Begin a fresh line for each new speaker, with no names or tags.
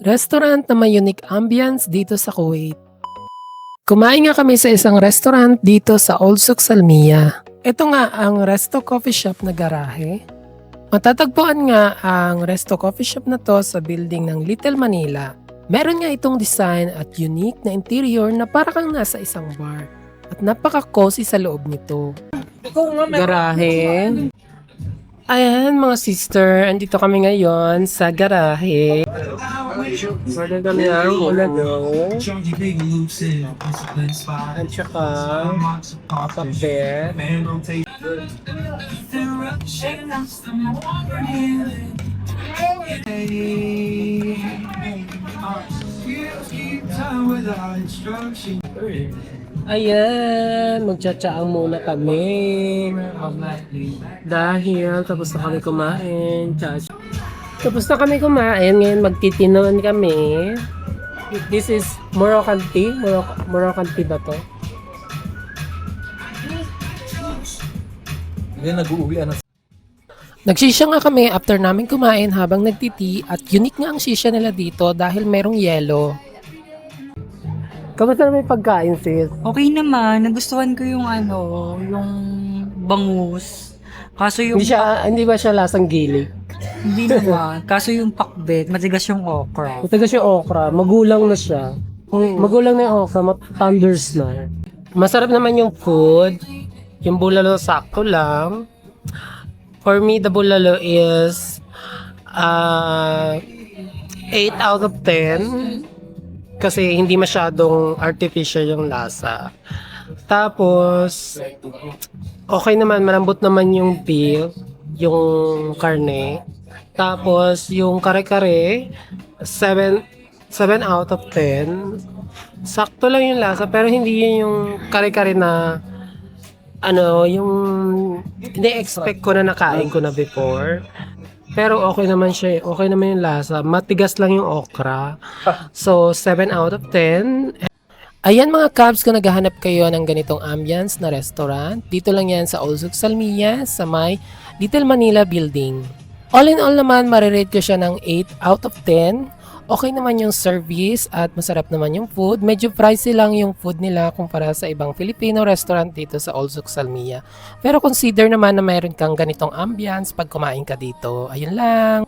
Restaurant na may unique ambience dito sa Kuwait. Kumain nga kami sa isang restaurant dito sa Old Souk Salmiya. Ito nga ang Resto Coffee Shop na garahe. Matatagpuan nga ang Resto Coffee Shop na to sa building ng Little Manila. Meron nga itong design at unique na interior na para kang nasa isang bar. At napaka-cozy sa loob nito. Garahe. Ayan mga sister, andito kami ngayon sa garahe. Order kami ang ulado. At saka kape. Ayan, magtsatsaang muna kami. Dahil tapos na kami kumain. Tapos na kami kumain, ngayon magtitinon kami. This is Moroccan tea. Moroccan tea ba to? Nagsisya nga kami after namin kumain habang nagtiti at unique nga ang sisya nila dito dahil merong yelo. Kamusta naman yung pagkain, sis?
Okay naman, nagustuhan ko yung yung bangus. Kaso yung
Hindi ba siya lasang gilig?
hindi naman. Kaso yung pakbet, matigas yung okra.
Matagas yung okra, magulang na siya. Magulang na yung okra, thunders na. Masarap naman yung food. Yung bulalo sakto lang. For me, the bulalo is 8 out of 10. Kasi hindi masyadong artificial yung lasa. Tapos, okay naman, malambot naman yung beef, yung karne. Tapos, yung kare-kare, 7 out of 10. Sakto lang yung lasa, pero hindi yun yung kare-kare na yung ini-expect ko na nakain ko na before. Pero okay naman siya, okay naman yung lasa. Matigas lang yung okra. So, 7 out of 10. Ayan mga Cubs, kung naghahanap kayo ng ganitong ambience na restaurant, dito lang yan sa Old Souk Salmiya sa may Little Manila Building. All in all naman, marirate ko siya ng 8 out of 10. Okay naman yung service at masarap naman yung food. Medyo pricey lang yung food nila kumpara sa ibang Filipino restaurant dito sa Old Souk Salmiya. Pero consider naman na mayroon kang ganitong ambience pag kumain ka dito. Ayun lang.